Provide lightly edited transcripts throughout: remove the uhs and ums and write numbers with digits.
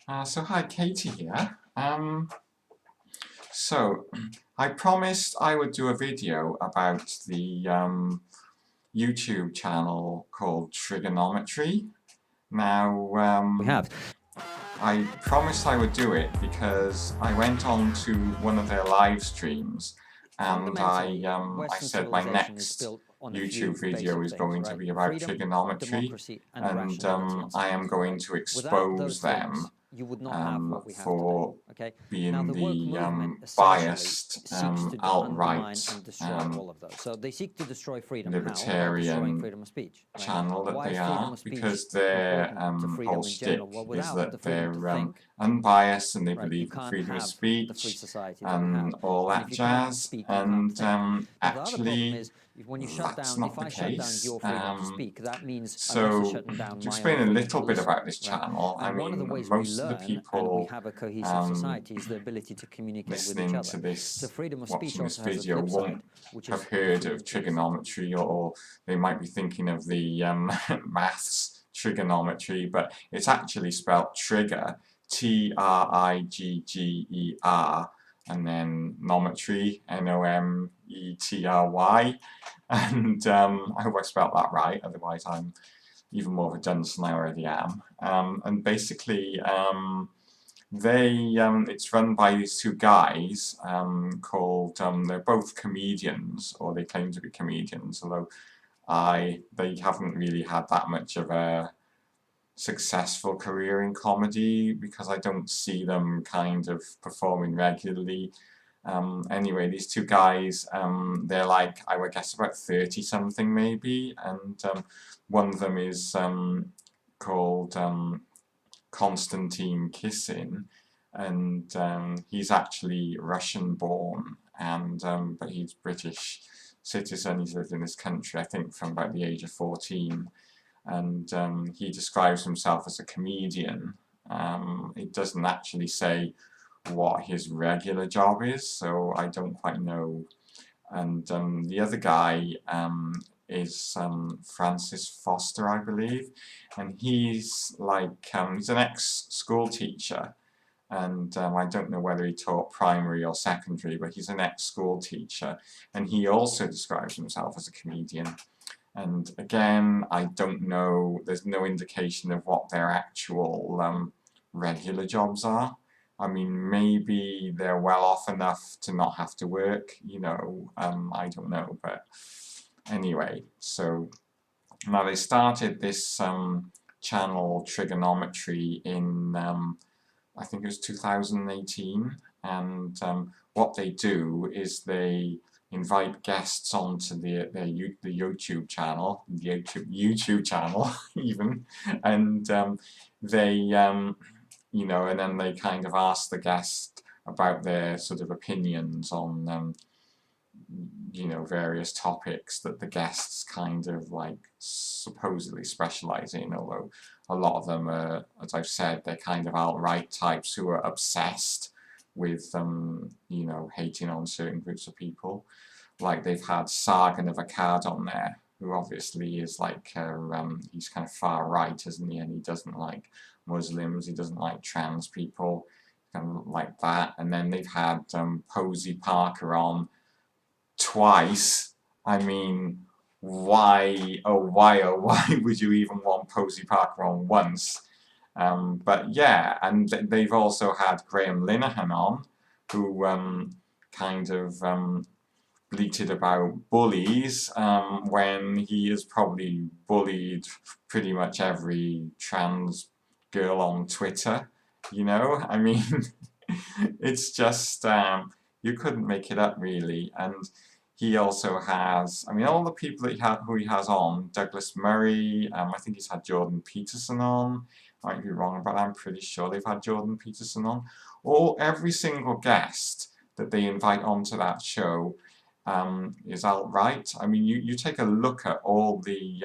So hi, Katie here. So I promised I would do a video about the YouTube channel called Triggernometry. Now, We have. I promised I would do it because I went on to one of their live streams and Fundamentally, I Western said my civilization is next built on a YouTube few video basic is things, going to right? be about Freedom, trigonometry, democracy, and and rationality and I am science. going to Without expose those them things, you would not have what we have today. for Okay. Now, being the woke the movement essentially biased, seeks to undermine alt-right, and destroy all of those. So they seek to destroy freedom. How? By destroying libertarian freedom of speech, right? channel that Why they is freedom are, of speech because their important to whole freedom in general? shtick Well, is without the that freedom to they're think, unbiased and they right, you believe in can't freedom of have the free speech society that we have. and all And that if you can't jazz. speak, you can't And think. Now, the other problem actually, is when you shut that's down, not if the I shut down case. your freedom to speak, that means I'm also So, shutting down to my own explain a freedom little to bit listen, about this right? channel, I And one of the mean, ways we most of the learn and we people have a cohesive um, society is the ability to communicate with each listening other. to So this, freedom of speech watching this also has a video, flip side, won't which have is the heard of freedom to listen. trigonometry, or they might be thinking of the maths trigonometry, but it's actually spelled trigger, Trigger, and then nometry, Nometry, and I hope I spelled that right, otherwise I'm even more of a dunce than I already am. And basically, it's run by these two guys called, they're both comedians, or they claim to be comedians, although they haven't really had that much of a successful career in comedy, because I don't see them kind of performing regularly. Anyway, these two guys, they're like, I would guess about 30 something maybe, and one of them is called Konstantin Kissin, and he's actually Russian born, and but he's British citizen. He's lived in this country, I think, from about the age of 14, and he describes himself as a comedian. It doesn't actually say what his regular job is, so I don't quite know. And the other guy is Francis Foster, I believe, and he's like he's an ex-school teacher, and I don't know whether he taught primary or secondary, but he's an ex-school teacher, and he also describes himself as a comedian. And again, I don't know, there's no indication of what their actual regular jobs are. I mean, maybe they're well off enough to not have to work, I don't know, but anyway, so now they started this channel Trigonometry in, I think it was 2018, and what they do is they invite guests onto the YouTube channel, even, and they and then they kind of ask the guest about their sort of opinions on various topics that the guests kind of like supposedly specialize in, although a lot of them are, as I've said, they're kind of alt-right types who are obsessed with hating on certain groups of people. Like they've had Sagan of Akkad on there, who obviously is like he's kind of far right, isn't he? And he doesn't like Muslims, he doesn't like trans people, kind of like that. And then they've had Posey Parker on twice. I mean, why would you even want Posey Parker on once? But yeah, and they've also had Graham Linehan on, who kind of bleated about bullies when he has probably bullied pretty much every trans girl on Twitter. I mean, it's just you couldn't make it up really. And he also has, I mean, all the people that who he has on, Douglas Murray, I think he's had Jordan Peterson on. Might be wrong, but I'm pretty sure they've had Jordan Peterson on. Every single guest that they invite onto that show is alt-right. I mean, you take a look at all the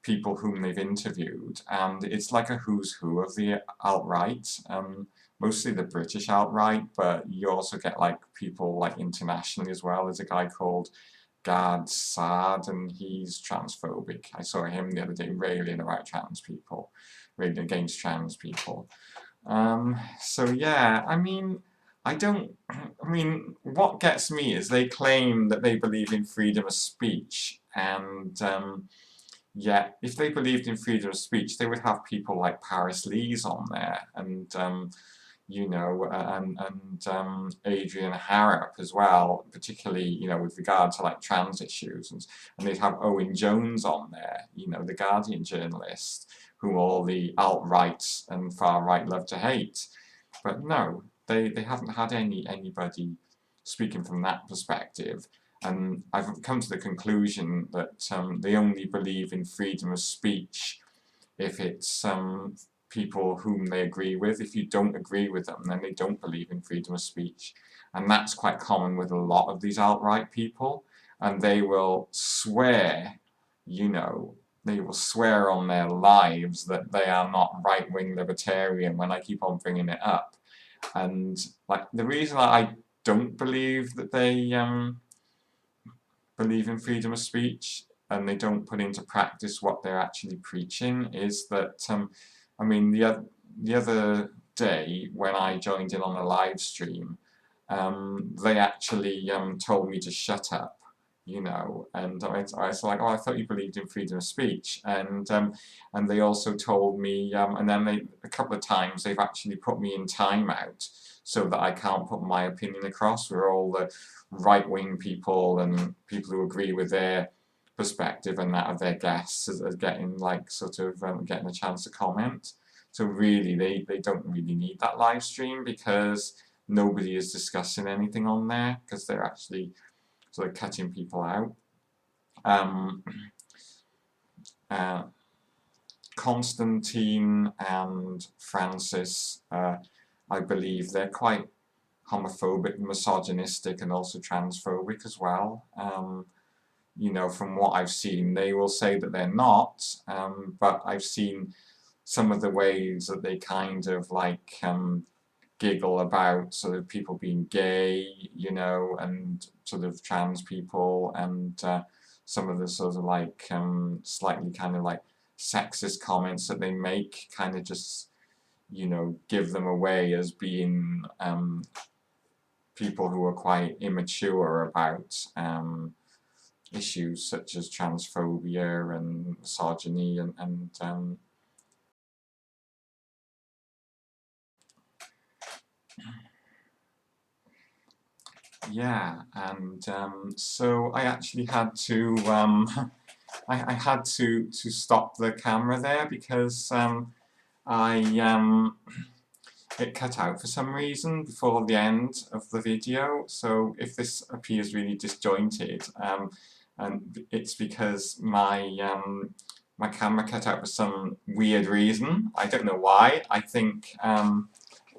people whom they've interviewed, and it's like a who's who of the alt-right. Mostly the British alt-right, but you also get like people like internationally as well. There's a guy called Gad Saad, and he's transphobic. I saw him the other day railing about trans people, railing against trans people. So yeah, I mean, what gets me is they claim that they believe in freedom of speech, and yet if they believed in freedom of speech, they would have people like Paris Lees on there, and you know, and Adrian Harrop as well, particularly, you know, with regard to like trans issues, and they'd have Owen Jones on there, you know, the Guardian journalist, who all the alt-right and far-right love to hate. But no, they haven't had anybody speaking from that perspective. And I've come to the conclusion that they only believe in freedom of speech if it's people whom they agree with. If you don't agree with them, then they don't believe in freedom of speech. And that's quite common with a lot of these alt-right people. And they will swear, you know, they will swear on their lives that they are not right-wing libertarian when I keep on bringing it up. And like the reason I don't believe that they believe in freedom of speech and they don't put into practice what they're actually preaching is that, I mean, the other day when I joined in on a live stream, they actually told me to shut up, you know, and I was like, oh, I thought you believed in freedom of speech, and they also told me, and then a couple of times they've actually put me in timeout so that I can't put my opinion across, where all the right-wing people and people who agree with their perspective and that of their guests as getting like sort of getting a chance to comment. So really they don't really need that live stream because nobody is discussing anything on there because they're actually sort of cutting people out. Constantine and Francis, I believe they're quite homophobic, misogynistic, and also transphobic as well. You know, from what I've seen, they will say that they're not, but I've seen some of the ways that they kind of like giggle about sort of people being gay, you know, and sort of trans people, and some of the sort of like slightly kind of like sexist comments that they make kind of just, you know, give them away as being people who are quite immature about issues such as transphobia and misogyny and yeah, and so I actually had to I had to stop the camera there because I it cut out for some reason before the end of the video. So if this appears really disjointed, and it's because my camera cut out for some weird reason. I don't know why. I think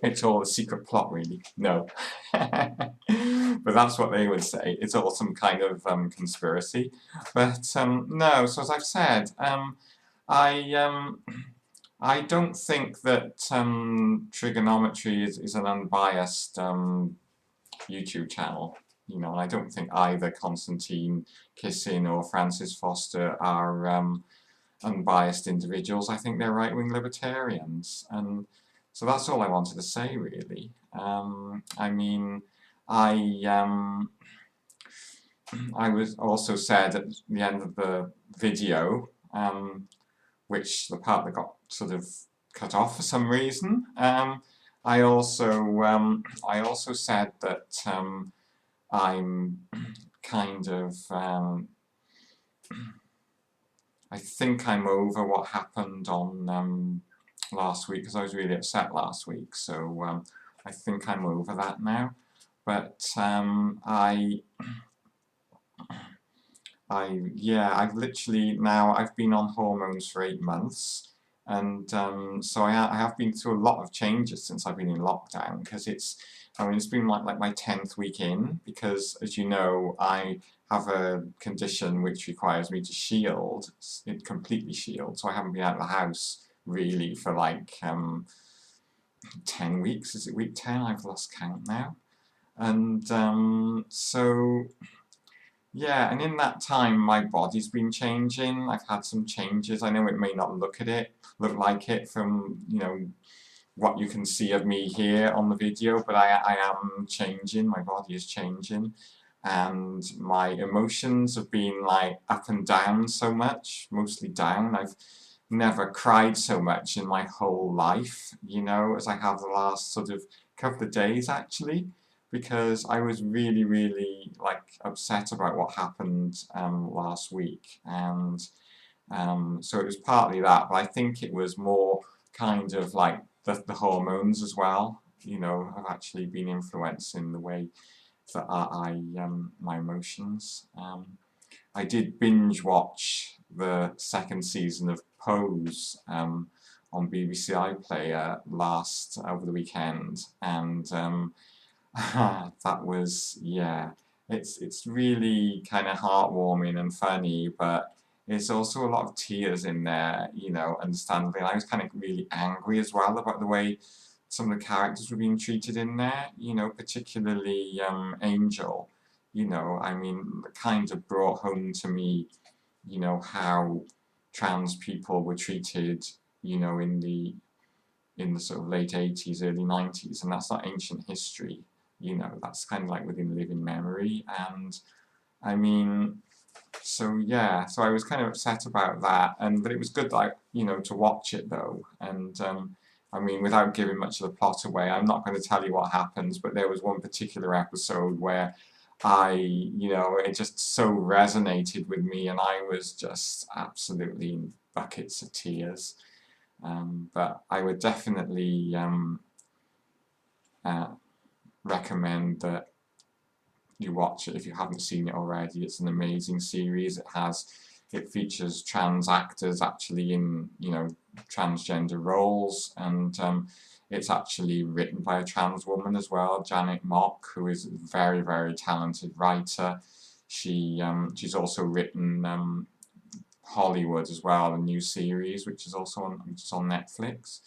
it's all a secret plot, really. No. But that's what they would say. It's all some kind of conspiracy. But no, so as I've said, I I don't think that Triggernometry is an unbiased YouTube channel. You know, I don't think either Constantine Kissin or Francis Foster are unbiased individuals. I think they're right-wing libertarians, and so that's all I wanted to say, really. I mean, I I was also said at the end of the video, which the part that got sort of cut off for some reason. I also said that I'm kind of I think I'm over what happened on last week because I was really upset last week. So I think I'm over that now. But I've literally now I've been on hormones for 8 months, and so I have been through a lot of changes since I've been in lockdown because it's been like my 10th week in because, as you know, I have a condition which requires me to shield, it completely shield, so I haven't been out of the house really for like 10 weeks. Is it week 10? I've lost count now. And so yeah, and in that time my body's been changing. I've had some changes. I know it may not look like it from, you know, what you can see of me here on the video, but I am changing, my body is changing, and my emotions have been like up and down so much, mostly down. I've never cried so much in my whole life, you know, as I have the last sort of couple of days actually, because I was really, really like upset about what happened last week, and so it was partly that, but I think it was more kind of like the hormones as well, you know, have actually been influencing the way that my emotions. I did binge watch the second season of Pose on BBC iPlayer over the weekend, and that was, yeah, it's really kind of heartwarming and funny, but it's also a lot of tears in there, you know, understandably. And I was kind of really angry as well about the way some of the characters were being treated in there, you know, particularly Angel, you know, I mean, kind of brought home to me, you know, how trans people were treated, you know, in the sort of late 80s, early 90s, and that's not ancient history, you know, that's kind of like within living memory. And I mean, so yeah, so I was kind of upset about that, but it was good, like, you know, to watch it though. And I mean, without giving much of the plot away, I'm not going to tell you what happens, but there was one particular episode where you know, it just so resonated with me, and I was just absolutely in buckets of tears. But I would definitely recommend that you watch it if you haven't seen it already. It's an amazing series. It features trans actors actually in, you know, transgender roles, and it's actually written by a trans woman as well, Janet Mock, who is a very, very talented writer. She's also written Hollywood as well, a new series which is also on Netflix.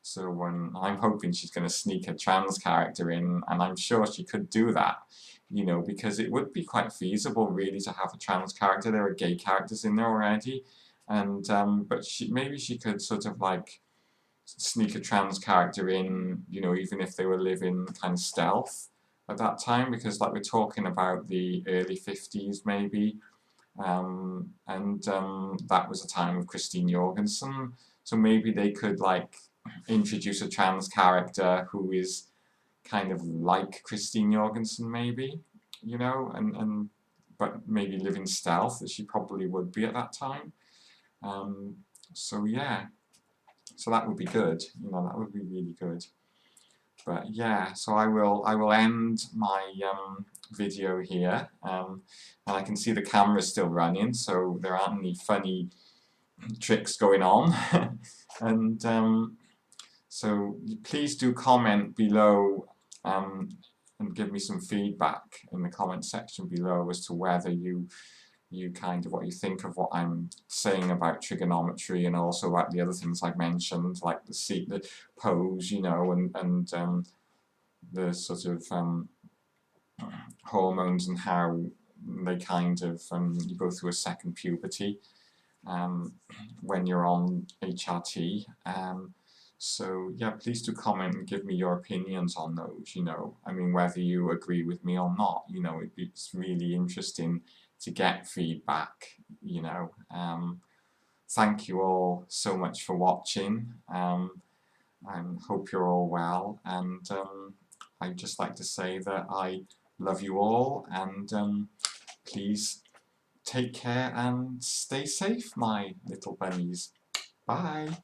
So I'm hoping she's going to sneak a trans character in, and I'm sure she could do that, you know, because it would be quite feasible really to have a trans character. There are gay characters in there already, and but maybe she could sort of like sneak a trans character in, you know, even if they were living kind of stealth at that time, because like we're talking about the early 50s maybe. That was a time of Christine Jorgensen, so maybe they could like introduce a trans character who is kind of like Christine Jorgensen, maybe, you know, but maybe live in stealth, as she probably would be at that time. So yeah, so that would be good, you know, that would be really good. But yeah, so I will end my video here, and I can see the camera's still running, so there aren't any funny tricks going on. And so please do comment below and give me some feedback in the comment section below as to whether you what you think of what I'm saying about trigonometry, and also about the other things I've mentioned, like the pose, you know, and the sort of hormones and how they kind of you go through a second puberty when you're on HRT. So yeah, please do comment and give me your opinions on those, you know, I mean, whether you agree with me or not, you know, it's really interesting to get feedback, you know. Thank you all so much for watching, and hope you're all well, and I'd just like to say that I love you all, and please take care and stay safe, my little bunnies. Bye.